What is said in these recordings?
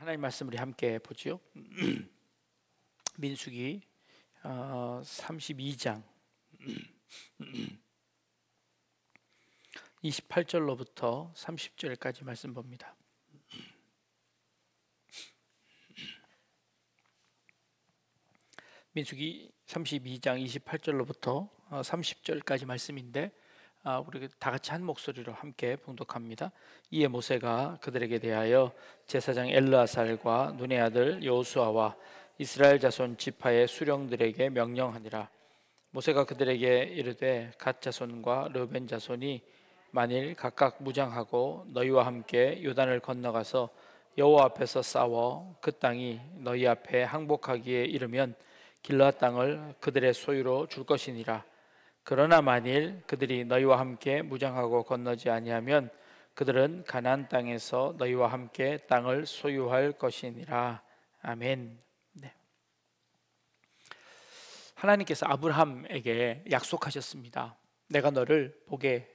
하나님 말씀 우리 함께 보지요. 민수기 32장 28절로부터 30절까지 말씀 봅니다. 민수기 32장 28절로부터 30절까지 말씀인데 우리 다 같이 한 목소리로 함께 봉독합니다. 이에 모세가 그들에게 대하여 제사장 엘르아살과 눈의 아들 여호수아와 이스라엘 자손 지파의 수령들에게 명령하니라. 모세가 그들에게 이르되 갓 자손과 르벤 자손이 만일 각각 무장하고 너희와 함께 요단을 건너가서 여호와 앞에서 싸워 그 땅이 너희 앞에 항복하기에 이르면 길르앗 땅을 그들의 소유로 줄 것이니라. 그러나 만일 그들이 너희와 함께 무장하고 건너지 아니하면 그들은 가나안 땅에서 너희와 함께 땅을 소유할 것이니라. 아멘. 네. 하나님께서 아브라함에게 약속하셨습니다. 내가 너를 복의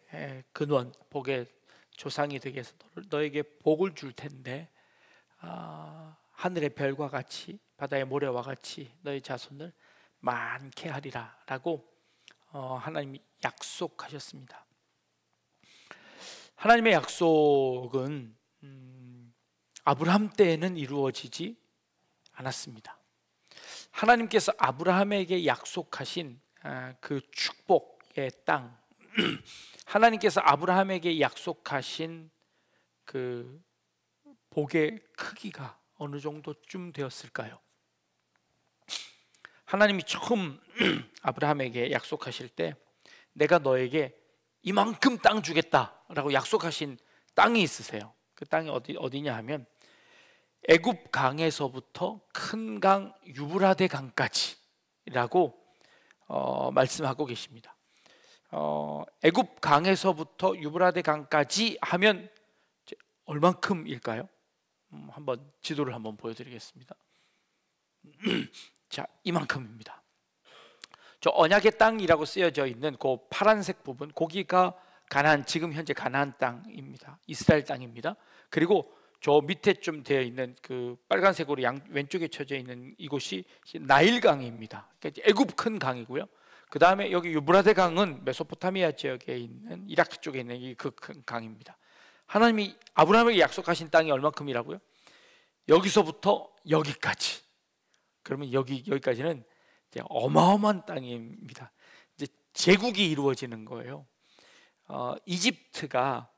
근원, 복의 조상이 되게 해서 너에게 복을 줄 텐데 하늘의 별과 같이 바다의 모래와 같이 너희 자손을 많게 하리라 라고 하나님이 약속하셨습니다. 하나님의 약속은 아브라함 때에는 이루어지지 않았습니다. 하나님께서 아브라함에게 약속하신 그 축복의 땅, 하나님께서 아브라함에게 약속하신 그 복의 크기가 어느 정도쯤 되었을까요? 하나님이 처음 아브라함에게 약속하실 때 내가 너에게 이만큼 땅 주겠다라고 약속하신 땅이 있으세요. 그 땅이 어디냐 하면 애굽 강에서부터 큰 강 유브라데 강까지라고 말씀하고 계십니다. 애굽 강에서부터 유브라데 강까지 하면 얼만큼일까요? 한번 지도를 한번 보여드리겠습니다. 자, 이만큼입니다. 저 언약의 땅이라고 쓰여져 있는 그 파란색 부분, 거기가 가나안, 지금 현재 가나안 땅입니다. 이스라엘 땅입니다. 그리고 저 밑에 좀 되어 있는 그 빨간색으로 왼쪽에 쳐져 있는 이곳이 나일강입니다. 그러니까 애굽 큰 강이고요. 그 다음에 여기 유브라데 강은 메소포타미아 지역에 있는 이라크 쪽에 있는 이 그 큰 강입니다. 하나님이 아브라함에게 약속하신 땅이 얼마큼이라고요? 여기서부터 여기까지. 그러면 여기까지는 이제 어마어마한 땅입니다. 이제 제국이 이루어지는 거예요. 이집트가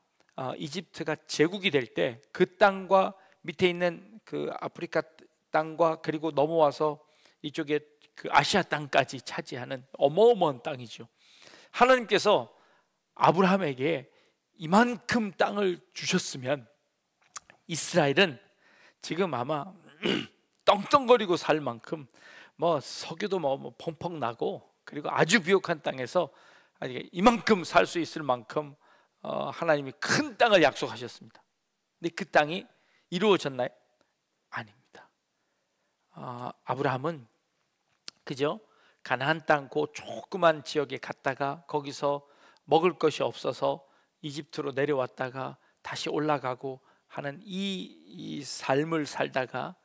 제국이 될 때 그 땅과 밑에 있는 그 아프리카 땅과 그리고 넘어와서 이쪽에 그 아시아 땅까지 차지하는 어마어마한 땅이죠. 하나님께서 아브라함에게 이만큼 땅을 주셨으면 이스라엘은 지금 아마 떵떵거리고 살 만큼 뭐 석유도 뭐 펑펑 나고 그리고 아주 비옥한 땅에서 이만큼 살 수 있을 만큼 하나님이 큰 땅을 약속하셨습니다. 근데 그 땅이 이루어졌나요? 아닙니다. 아브라함은 그저 가나안 땅 그 조그만 지역에 갔다가 거기서 먹을 것이 없어서 이집트로 내려왔다가 다시 올라가고 하는 이 삶을 살다가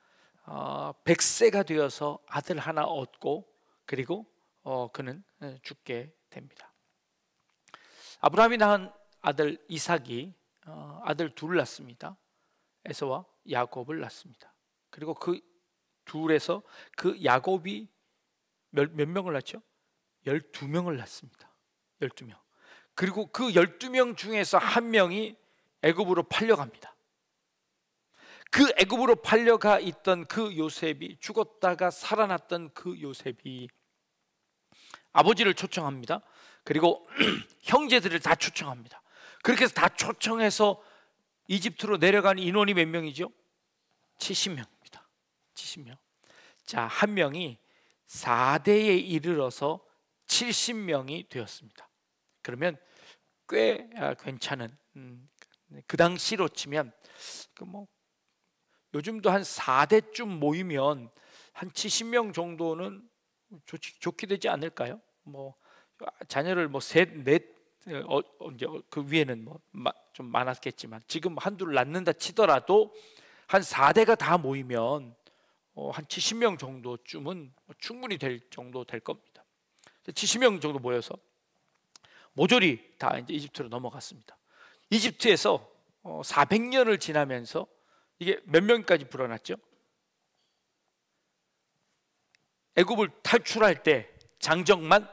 100세가 되어서 아들 하나 얻고 그리고 그는 죽게 됩니다. 아브라함이 낳은 아들 이삭이 아들 둘을 낳습니다. 에서와 야곱을 낳습니다. 그리고 그 둘에서 그 야곱이 몇 명을 낳죠? 12명을 낳습니다. 12명. 그리고 그 12명 중에서 한 명이 애굽으로 팔려갑니다. 그 애굽으로 팔려가 있던 그 요셉이, 죽었다가 살아났던 그 요셉이 아버지를 초청합니다. 그리고 형제들을 다 초청합니다. 그렇게 해서 다 초청해서 이집트로 내려간 인원이 몇 명이죠? 70명입니다. 70명. 자, 한 명이 4대에 이르러서 70명이 되었습니다. 그러면 꽤 괜찮은, 그 당시로 치면 요즘도 한 4대쯤 모이면 한 70명 정도는 좋게 되지 않을까요? 자녀를 셋, 넷, 이제 그 위에는 좀 많았겠지만 지금 한둘 낳는다 치더라도 한 4대가 다 모이면 한 70명 정도쯤은 충분히 될 정도 될 겁니다. 70명 정도 모여서 모조리 다 이제 이집트로 넘어갔습니다. 이집트에서 400년을 지나면서 이게 몇 명까지 불어났죠? 애굽을 탈출할 때 장정만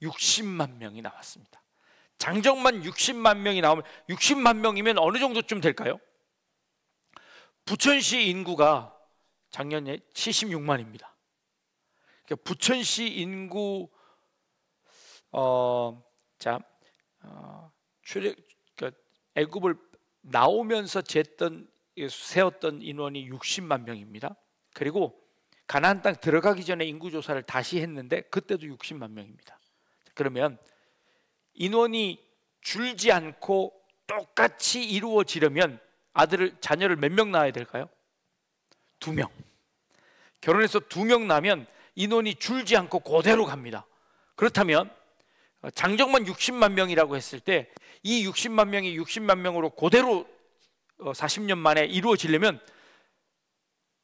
60만 명이 나왔습니다. 장정만 60만 명이 나오면 60만 명이면 어느 정도쯤 될까요? 부천시 인구가 작년에 76만입니다. 그러니까 부천시 인구 그러니까 애굽을 나오면서 세웠던 인원이 60만 명입니다. 그리고 가나안 땅 들어가기 전에 인구 조사를 다시 했는데 그때도 60만 명입니다. 그러면 인원이 줄지 않고 똑같이 이루어지려면 자녀를 몇 명 낳아야 될까요? 2명. 결혼해서 2명 낳으면 인원이 줄지 않고 그대로 갑니다. 그렇다면 장정만 60만 명이라고 했을 때 이 60만 명이 60만 명으로 그대로 40년 만에 이루어지려면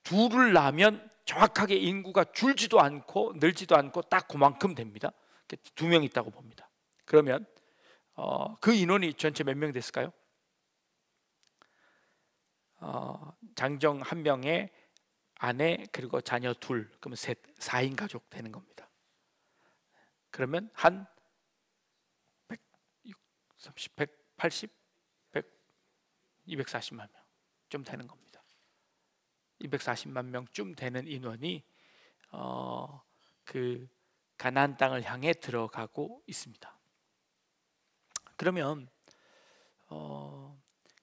둘을 낳으면 정확하게 인구가 줄지도 않고 늘지도 않고 딱 그만큼 됩니다. 2명 있다고 봅니다. 그러면 그 인원이 전체 몇 명 됐을까요? 장정 1명에 아내 그리고 자녀 2, 그러면 4인 가족 되는 겁니다. 그러면 한 180, 240만 명쯤 되는 겁니다. 240만 명쯤 되는 인원이 그 가나안 땅을 향해 들어가고 있습니다. 그러면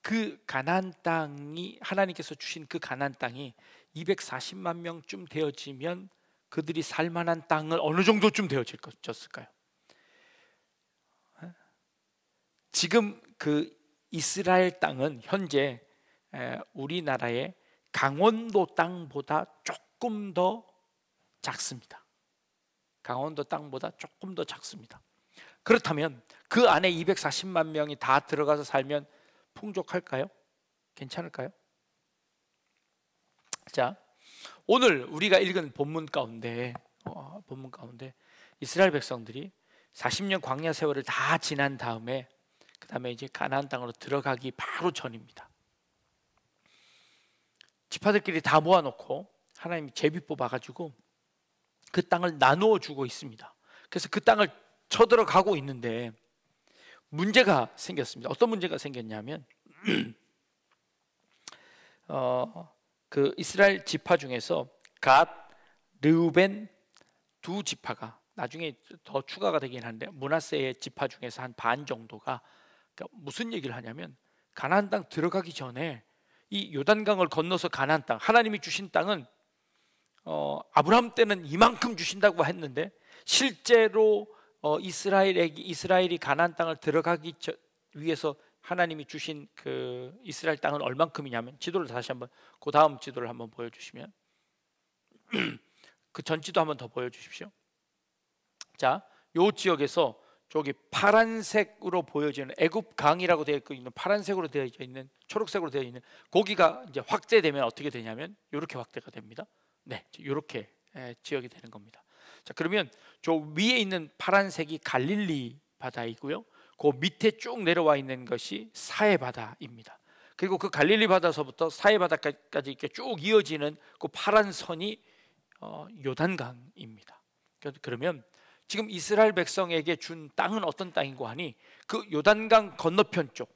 그 가나안 땅이 하나님께서 주신 그 가나안 땅이 240만 명쯤 되어지면 그들이 살만한 땅을 어느 정도쯤 되어졌을까요? 지금 그 이스라엘 땅은 현재 우리나라의 강원도 땅보다 조금 더 작습니다. 강원도 땅보다 조금 더 작습니다. 그렇다면 그 안에 240만 명이 다 들어가서 살면 풍족할까요? 괜찮을까요? 자, 오늘 우리가 읽은 본문 가운데 이스라엘 백성들이 40년 광야 세월을 다 지난 다음에 그 다음에 이제 가나안 땅으로 들어가기 바로 전입니다. 지파들끼리 다 모아놓고 하나님이 제비 뽑아가지고 그 땅을 나누어 주고 있습니다. 그래서 그 땅을 쳐들어가고 있는데 문제가 생겼습니다. 어떤 문제가 생겼냐면 그 이스라엘 지파 중에서 갓, 르우벤 2지파가 나중에 더 추가가 되긴 하는데 므낫세의 지파 중에서 한 반 정도가 그러니까 무슨 얘기를 하냐면 가나안 땅 들어가기 전에 이 요단강을 건너서 가나안 땅, 하나님이 주신 땅은 아브라함 때는 이만큼 주신다고 했는데 실제로 이스라엘이 가나안 땅을 들어가기 위해서 하나님이 주신 그 이스라엘 땅은 얼만큼이냐면 지도를 다시 한번 그 다음 지도를 한번 보여주시면 그 전 지도 한번 더 보여주십시오. 자, 요 지역에서 저기 파란색으로 보여지는 애굽강이라고 되어 있는 파란색으로 되어 있는 초록색으로 되어 있는 거기가 이제 확대되면 어떻게 되냐면 이렇게 확대가 됩니다. 네, 이렇게 지역이 되는 겁니다. 자, 그러면 저 위에 있는 파란색이 갈릴리 바다이고요. 그 밑에 쭉 내려와 있는 것이 사해 바다입니다. 그리고 그 갈릴리 바다서부터 사해 바다까지 이렇게 쭉 이어지는 그 파란 선이 요단강입니다. 그러면 지금 이스라엘 백성에게 준 땅은 어떤 땅인고 하니 그 요단강 건너편 쪽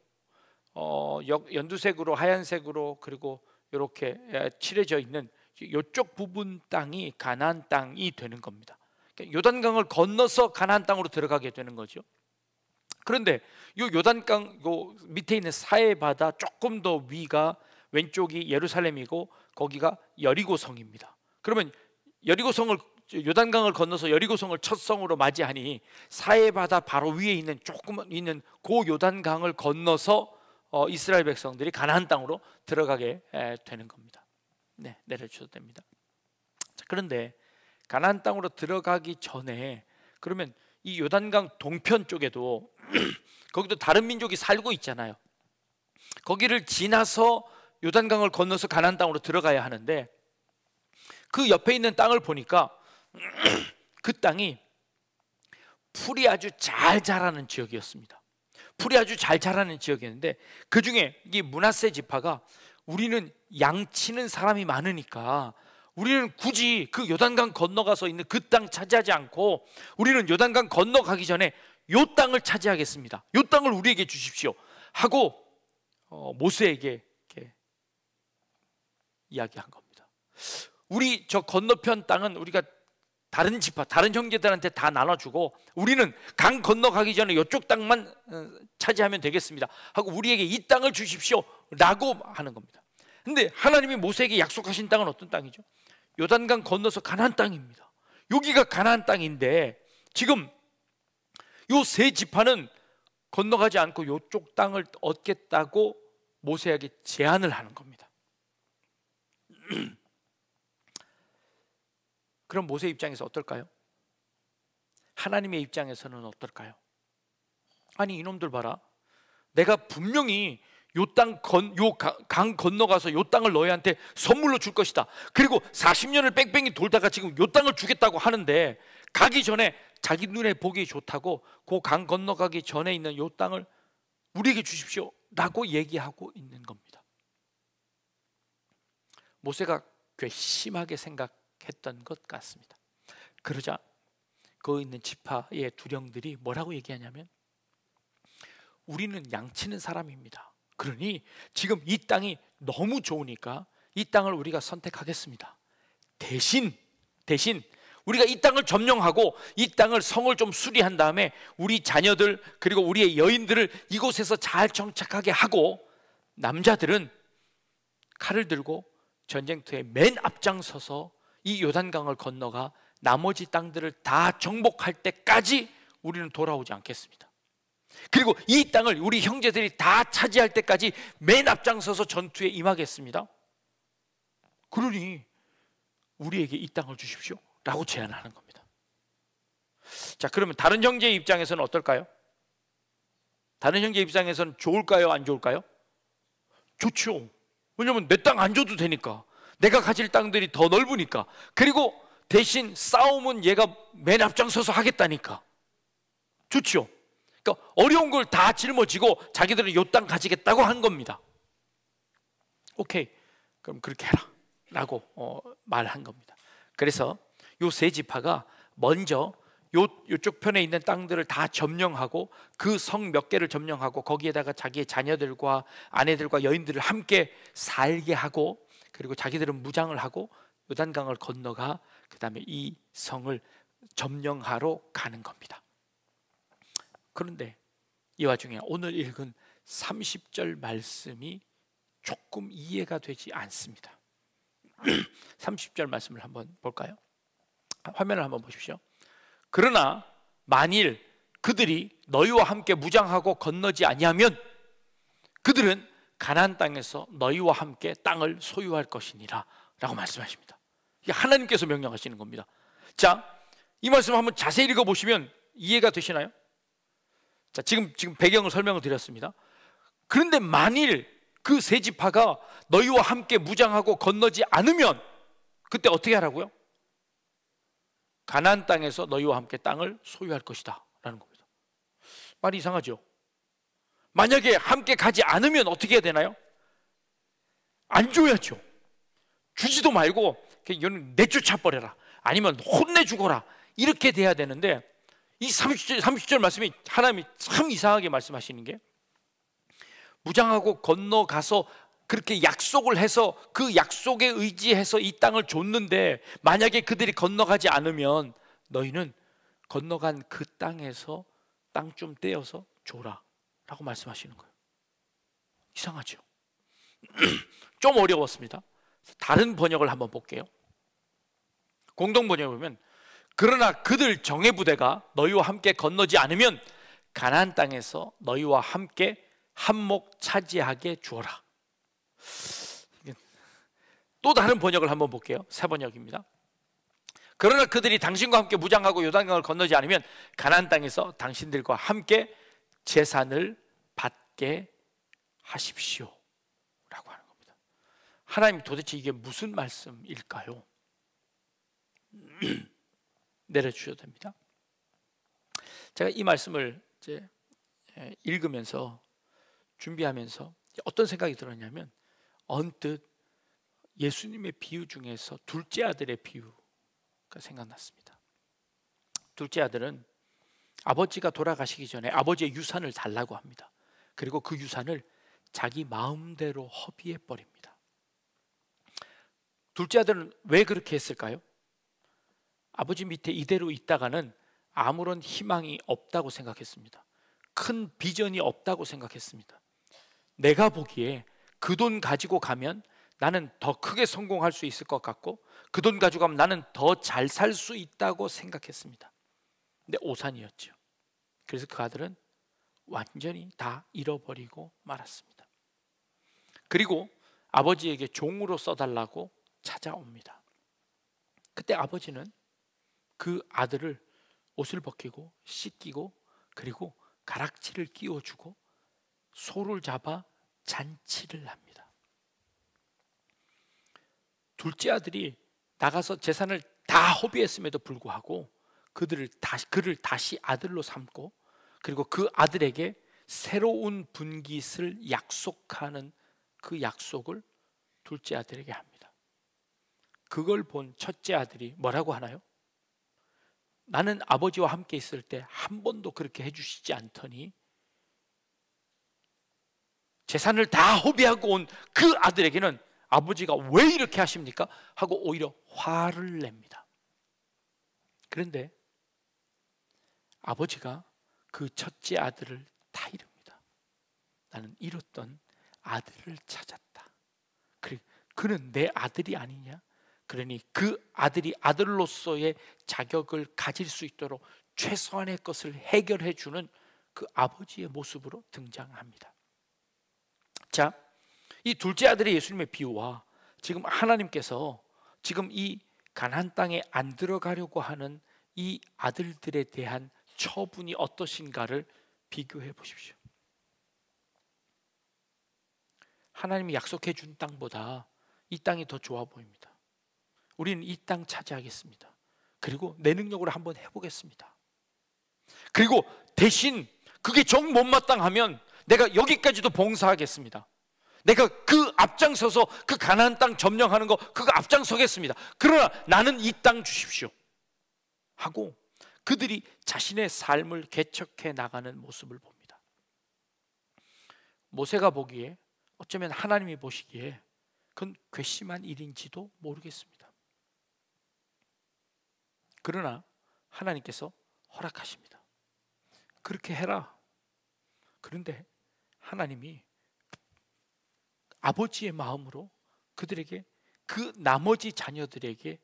연두색으로 하얀색으로 그리고 이렇게 칠해져 있는 이쪽 부분 땅이 가나안 땅이 되는 겁니다. 그러니까 요단강을 건너서 가나안 땅으로 들어가게 되는 거죠. 그런데 이 요단강 요 밑에 있는 사해 바다 조금 더 위가 왼쪽이 예루살렘이고 거기가 여리고성입니다. 그러면 요단강을 건너서 여리고성을 첫 성으로 맞이하니 사해 바다 바로 위에 있는 조금 있는 그 요단강을 건너서 이스라엘 백성들이 가나안 땅으로 들어가게 되는 겁니다. 네, 내려주셔도 됩니다. 자, 그런데 가나안 땅으로 들어가기 전에 그러면 이 요단강 동편 쪽에도 거기도 다른 민족이 살고 있잖아요. 거기를 지나서 요단강을 건너서 가나안 땅으로 들어가야 하는데 그 옆에 있는 땅을 보니까 그 땅이 풀이 아주 잘 자라는 지역이었습니다. 풀이 아주 잘 자라는 지역이었는데 그 중에 이 므낫세 지파가 우리는 양치는 사람이 많으니까 우리는 굳이 그 요단강 건너가서 있는 그 땅 차지하지 않고 우리는 요단강 건너가기 전에 요 땅을 차지하겠습니다. 요 땅을 우리에게 주십시오 하고 모세에게 이렇게 이야기한 겁니다. 우리 저 건너편 땅은 우리가 다른 지파, 다른 형제들한테 다 나눠주고 우리는 강 건너가기 전에 이쪽 땅만 차지하면 되겠습니다 하고 우리에게 이 땅을 주십시오 라고 하는 겁니다. 근데 하나님이 모세에게 약속하신 땅은 어떤 땅이죠? 요단강 건너서 가나안 땅입니다. 여기가 가나안 땅인데 지금 요 세 지파는 건너가지 않고 이쪽 땅을 얻겠다고 모세에게 제안을 하는 겁니다. 그럼 모세 입장에서 어떨까요? 하나님의 입장에서는 어떨까요? 아니 이놈들 봐라, 내가 분명히 요 강 건너가서 요 땅을 너희한테 선물로 줄 것이다. 그리고 40년을 뺑뺑이 돌다가 지금 요 땅을 주겠다고 하는데 가기 전에 자기 눈에 보기 좋다고 그 강 건너가기 전에 있는 요 땅을 우리에게 주십시오 라고 얘기하고 있는 겁니다. 모세가 괘씸하게 생각했던 것 같습니다. 그러자 거기 있는 지파의 두령들이 뭐라고 얘기하냐면 우리는 양치는 사람입니다. 그러니 지금 이 땅이 너무 좋으니까 이 땅을 우리가 선택하겠습니다. 대신 우리가 이 땅을 점령하고 이 땅을 성을 좀 수리한 다음에 우리 자녀들 그리고 우리의 여인들을 이곳에서 잘 정착하게 하고 남자들은 칼을 들고 전쟁터에 맨 앞장서서 이 요단강을 건너가 나머지 땅들을 다 정복할 때까지 우리는 돌아오지 않겠습니다. 그리고 이 땅을 우리 형제들이 다 차지할 때까지 맨 앞장서서 전투에 임하겠습니다. 그러니 우리에게 이 땅을 주십시오 라고 제안하는 겁니다. 자, 그러면 다른 형제의 입장에서는 어떨까요? 다른 형제 입장에서는 좋을까요? 안 좋을까요? 좋죠. 왜냐하면 내 땅 안 줘도 되니까, 내가 가질 땅들이 더 넓으니까, 그리고 대신 싸움은 얘가 맨 앞장서서 하겠다니까 좋죠. 그러니까 어려운 걸 다 짊어지고 자기들은 요 땅 가지겠다고 한 겁니다. 오케이, 그럼 그렇게 해라 라고 말한 겁니다. 그래서 요 세 지파가 먼저 요쪽 편에 있는 땅들을 다 점령하고 그 성 몇 개를 점령하고 거기에다가 자기의 자녀들과 아내들과 여인들을 함께 살게 하고 그리고 자기들은 무장을 하고 요단강을 건너가 그 다음에 이 성을 점령하러 가는 겁니다. 그런데 이 와중에 오늘 읽은 30절 말씀이 조금 이해가 되지 않습니다. 30절 말씀을 한번 볼까요? 화면을 한번 보십시오. 그러나 만일 그들이 너희와 함께 무장하고 건너지 아니하면 그들은 가나안 땅에서 너희와 함께 땅을 소유할 것이니라 라고 말씀하십니다. 이게 하나님께서 명령하시는 겁니다. 자, 이 말씀 한번 자세히 읽어보시면 이해가 되시나요? 자, 지금 배경을 설명을 드렸습니다. 그런데 만일 그 세 지파가 너희와 함께 무장하고 건너지 않으면 그때 어떻게 하라고요? 가나안 땅에서 너희와 함께 땅을 소유할 것이다 라는 겁니다. 말이 이상하죠? 만약에 함께 가지 않으면 어떻게 해야 되나요? 안 줘야죠. 주지도 말고 이거는 내쫓아 버려라, 아니면 혼내 죽어라, 이렇게 돼야 되는데 이 30절 말씀이 하나님이 참 이상하게 말씀하시는 게 무장하고 건너가서 그렇게 약속을 해서 그 약속에 의지해서 이 땅을 줬는데 만약에 그들이 건너가지 않으면 너희는 건너간 그 땅에서 땅 좀 떼어서 줘라 라고 말씀하시는 거예요. 이상하죠? 좀 어려웠습니다. 다른 번역을 한번 볼게요. 공동 번역을 보면 그러나 그들 정예 부대가 너희와 함께 건너지 않으면 가나안 땅에서 너희와 함께 한몫 차지하게 주어라. 또 다른 번역을 한번 볼게요. 새 번역입니다. 그러나 그들이 당신과 함께 무장하고 요단강을 건너지 않으면 가나안 땅에서 당신들과 함께 재산을 받게 하십시오 라고 하는 겁니다. 하나님 도대체 이게 무슨 말씀일까요? 내려주셔도 됩니다. 제가 이 말씀을 이제 읽으면서 준비하면서 어떤 생각이 들었냐면, 언뜻 예수님의 비유 중에서 둘째 아들의 비유가 생각났습니다. 둘째 아들은 아버지가 돌아가시기 전에 아버지의 유산을 달라고 합니다. 그리고 그 유산을 자기 마음대로 허비해 버립니다. 둘째 아들은 왜 그렇게 했을까요? 아버지 밑에 이대로 있다가는 아무런 희망이 없다고 생각했습니다. 큰 비전이 없다고 생각했습니다. 내가 보기에 그 돈 가지고 가면 나는 더 크게 성공할 수 있을 것 같고, 그 돈 가지고 가면 나는 더 잘 살 수 있다고 생각했습니다. 근데 오산이었죠. 그래서 그 아들은 완전히 다 잃어버리고 말았습니다. 그리고 아버지에게 종으로 써달라고 찾아옵니다. 그때 아버지는 그 아들을 옷을 벗기고 씻기고 그리고 가락지를 끼워주고 소를 잡아 잔치를 합니다. 둘째 아들이 나가서 재산을 다 허비했음에도 불구하고 그를 다시 아들로 삼고, 그리고 그 아들에게 새로운 분깃을 약속하는 그 약속을 둘째 아들에게 합니다. 그걸 본 첫째 아들이 뭐라고 하나요? 나는 아버지와 함께 있을 때 한 번도 그렇게 해주시지 않더니 재산을 다 허비하고 온 그 아들에게는 아버지가 왜 이렇게 하십니까? 하고 오히려 화를 냅니다. 그런데 아버지가 그 첫째 아들을 타이릅니다. 나는 잃었던 아들을 찾았다. 그는 내 아들이 아니냐? 그러니 그 아들이 아들로서의 자격을 가질 수 있도록 최소한의 것을 해결해 주는 그 아버지의 모습으로 등장합니다. 자, 이 둘째 아들의 예수님의 비유와 지금 하나님께서 지금 이 가나안 땅에 안 들어가려고 하는 이 아들들에 대한 처분이 어떠신가를 비교해 보십시오. 하나님이 약속해 준 땅보다 이 땅이 더 좋아 보입니다. 우리는 이 땅 차지하겠습니다. 그리고 내 능력으로 한번 해보겠습니다. 그리고 대신 그게 정 못마땅하면 내가 여기까지도 봉사하겠습니다. 내가 그 앞장서서 그 가나안 땅 점령하는 거 그거 앞장서겠습니다. 그러나 나는 이 땅 주십시오 하고 그들이 자신의 삶을 개척해 나가는 모습을 봅니다. 모세가 보기에, 어쩌면 하나님이 보시기에 그건 괘씸한 일인지도 모르겠습니다. 그러나 하나님께서 허락하십니다. 그렇게 해라. 그런데 하나님이 아버지의 마음으로 그들에게, 그 나머지 자녀들에게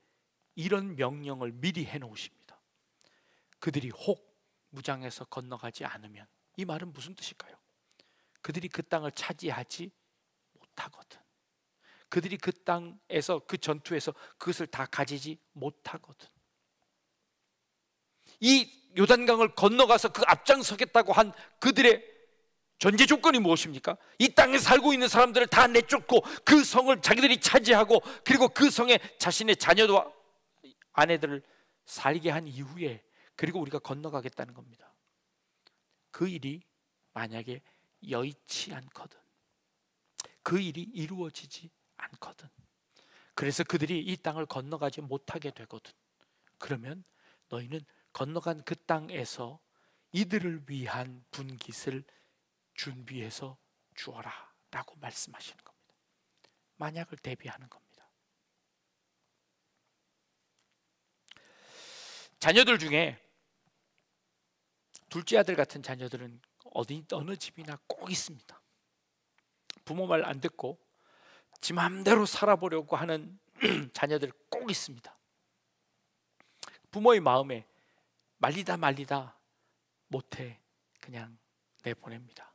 이런 명령을 미리 해놓으십니다. 그들이 혹 무장해서 건너가지 않으면, 이 말은 무슨 뜻일까요? 그들이 그 땅을 차지하지 못하거든. 그들이 그 땅에서, 그 전투에서 그것을 다 가지지 못하거든. 이 요단강을 건너가서 그 앞장서겠다고 한 그들의 전제 조건이 무엇입니까? 이 땅에 살고 있는 사람들을 다 내쫓고 그 성을 자기들이 차지하고, 그리고 그 성에 자신의 자녀와 아내들을 살게 한 이후에 그리고 우리가 건너가겠다는 겁니다. 그 일이 만약에 여의치 않거든, 그 일이 이루어지지 않거든, 그래서 그들이 이 땅을 건너가지 못하게 되거든, 그러면 너희는 건너간 그 땅에서 이들을 위한 분깃을 준비해서 주어라 라고 말씀하시는 겁니다. 만약을 대비하는 겁니다. 자녀들 중에 둘째 아들 같은 자녀들은 어느 집이나 꼭 있습니다. 부모 말 안 듣고 지 마음대로 살아보려고 하는 자녀들 꼭 있습니다. 부모의 마음에 말리다 못해 그냥 내보냅니다.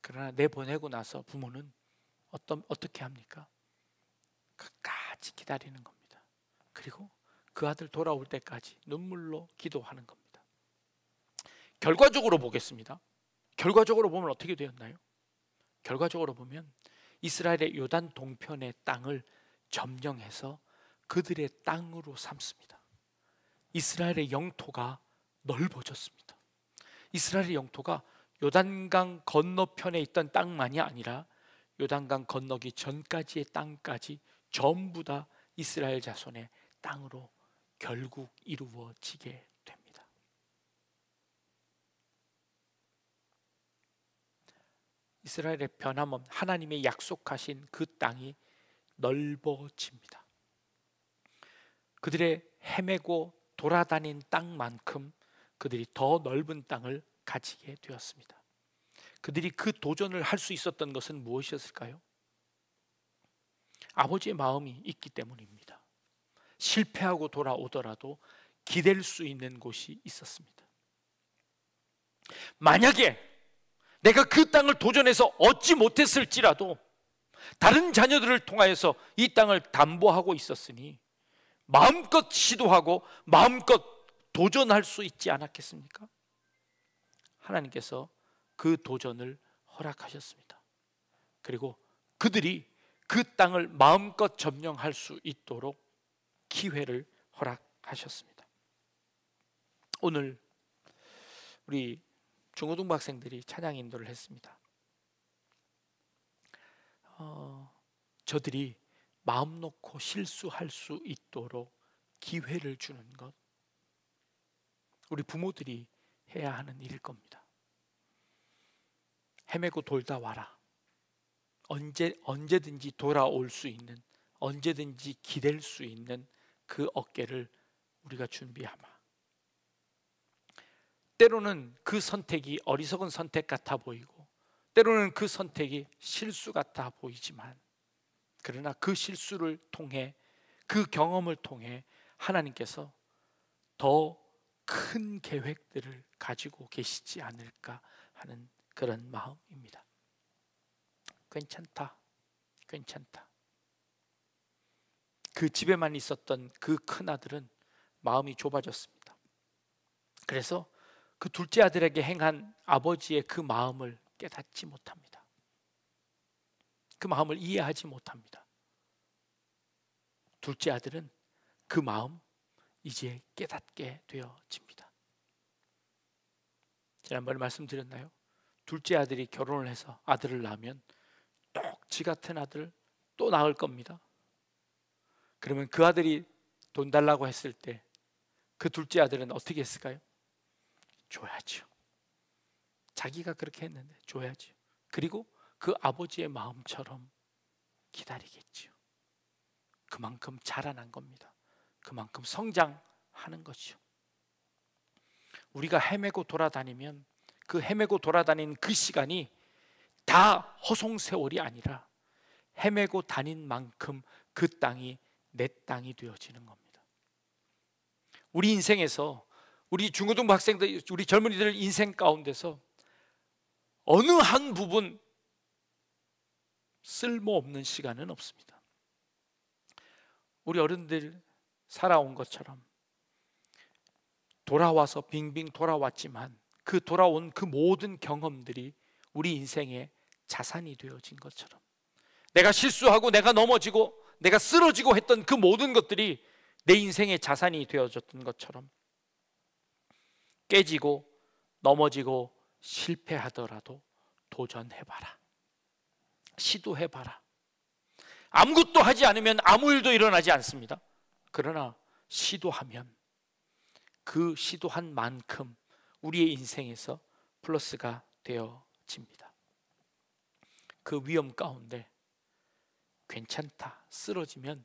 그러나 내보내고 나서 부모는 어떻게 합니까? 끝까지 기다리는 겁니다. 그리고 그 아들 돌아올 때까지 눈물로 기도하는 겁니다. 결과적으로 보겠습니다. 결과적으로 보면 어떻게 되었나요? 결과적으로 보면 이스라엘의 요단 동편의 땅을 점령해서 그들의 땅으로 삼습니다. 이스라엘의 영토가 넓어졌습니다. 이스라엘의 영토가 요단강 건너편에 있던 땅만이 아니라 요단강 건너기 전까지의 땅까지 전부 다 이스라엘 자손의 땅으로 결국 이루어지게 됩니다. 이스라엘의 변함없는 하나님의 약속하신 그 땅이 넓어집니다. 그들의 헤매고 돌아다닌 땅만큼 그들이 더 넓은 땅을 가지게 되었습니다. 그들이 그 도전을 할 수 있었던 것은 무엇이었을까요? 아버지의 마음이 있기 때문입니다. 실패하고 돌아오더라도 기댈 수 있는 곳이 있었습니다. 만약에 내가 그 땅을 도전해서 얻지 못했을지라도 다른 자녀들을 통하여서 이 땅을 담보하고 있었으니 마음껏 시도하고 마음껏 도전할 수 있지 않았겠습니까? 하나님께서 그 도전을 허락하셨습니다. 그리고 그들이 그 땅을 마음껏 점령할 수 있도록 기회를 허락하셨습니다. 오늘 우리 중고등부 학생들이 찬양 인도를 했습니다. 저들이 마음 놓고 실수할 수 있도록 기회를 주는 것, 우리 부모들이 해야 하는 일일 겁니다. 헤매고 돌다 와라. 언제든지 돌아올 수 있는, 언제든지 기댈 수 있는 그 어깨를 우리가 준비하마. 때로는 그 선택이 어리석은 선택 같아 보이고, 때로는 그 선택이 실수 같아 보이지만, 그러나 그 실수를 통해, 그 경험을 통해 하나님께서 더 큰 계획들을 가지고 계시지 않을까 하는 그런 마음입니다. 괜찮다. 그 집에만 있었던 그 큰아들은 마음이 좁아졌습니다. 그래서 그 둘째 아들에게 행한 아버지의 그 마음을 깨닫지 못합니다. 그 마음을 이해하지 못합니다. 둘째 아들은 그 마음 이제 깨닫게 되어집니다. 지난번에 말씀드렸나요? 둘째 아들이 결혼을 해서 아들을 낳으면 똑지 같은 아들을 또 낳을 겁니다. 그러면 그 아들이 돈 달라고 했을 때 그 둘째 아들은 어떻게 했을까요? 줘야죠. 자기가 그렇게 했는데 줘야죠. 그리고 그 아버지의 마음처럼 기다리겠죠. 그만큼 자라난 겁니다. 그만큼 성장하는 것이죠. 우리가 헤매고 돌아다니면 그 헤매고 돌아다닌 그 시간이 다 허송세월이 아니라 헤매고 다닌 만큼 그 땅이 내 땅이 되어지는 겁니다. 우리 인생에서, 우리 중고등부 학생들, 우리 젊은이들 인생 가운데서 어느 한 부분 쓸모없는 시간은 없습니다. 우리 어른들 살아온 것처럼 돌아와서 빙빙 돌아왔지만 그 돌아온 그 모든 경험들이 우리 인생의 자산이 되어진 것처럼, 내가 실수하고 내가 넘어지고 내가 쓰러지고 했던 그 모든 것들이 내 인생의 자산이 되어졌던 것처럼, 깨지고 넘어지고 실패하더라도 도전해봐라. 시도해봐라. 아무것도 하지 않으면 아무 일도 일어나지 않습니다. 그러나 시도하면 그 시도한 만큼 우리의 인생에서 플러스가 되어집니다. 그 위험 가운데 괜찮다, 쓰러지면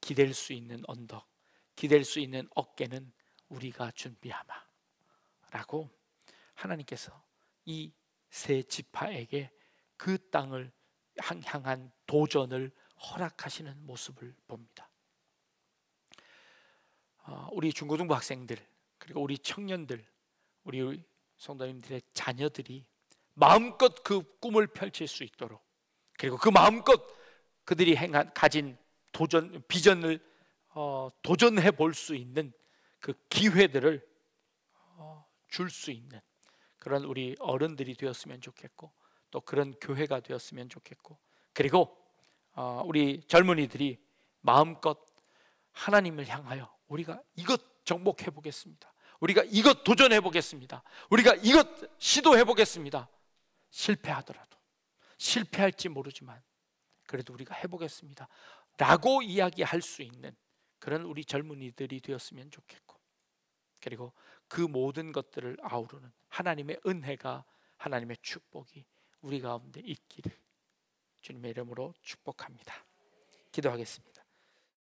기댈 수 있는 언덕, 기댈 수 있는 어깨는 우리가 준비하마 라고 하나님께서 이 세 지파에게 그 땅을 향한 도전을 허락하시는 모습을 봅니다. 우리 중고등부 학생들, 그리고 우리 청년들, 우리 성도님들의 자녀들이 마음껏 그 꿈을 펼칠 수 있도록, 그리고 그 마음껏 그들이 가진 비전을 도전해 볼 수 있는 그 기회들을 줄 수 있는 그런 우리 어른들이 되었으면 좋겠고, 또 그런 교회가 되었으면 좋겠고, 그리고 우리 젊은이들이 마음껏 하나님을 향하여 우리가 이것 정복해 보겠습니다, 우리가 이것 도전해 보겠습니다, 우리가 이것 시도해 보겠습니다. 실패하더라도, 실패할지 모르지만 그래도 우리가 해보겠습니다 라고 이야기할 수 있는 그런 우리 젊은이들이 되었으면 좋겠고, 그리고 그 모든 것들을 아우르는 하나님의 은혜가, 하나님의 축복이 우리 가운데 있기를 주님의 이름으로 축복합니다. 기도하겠습니다.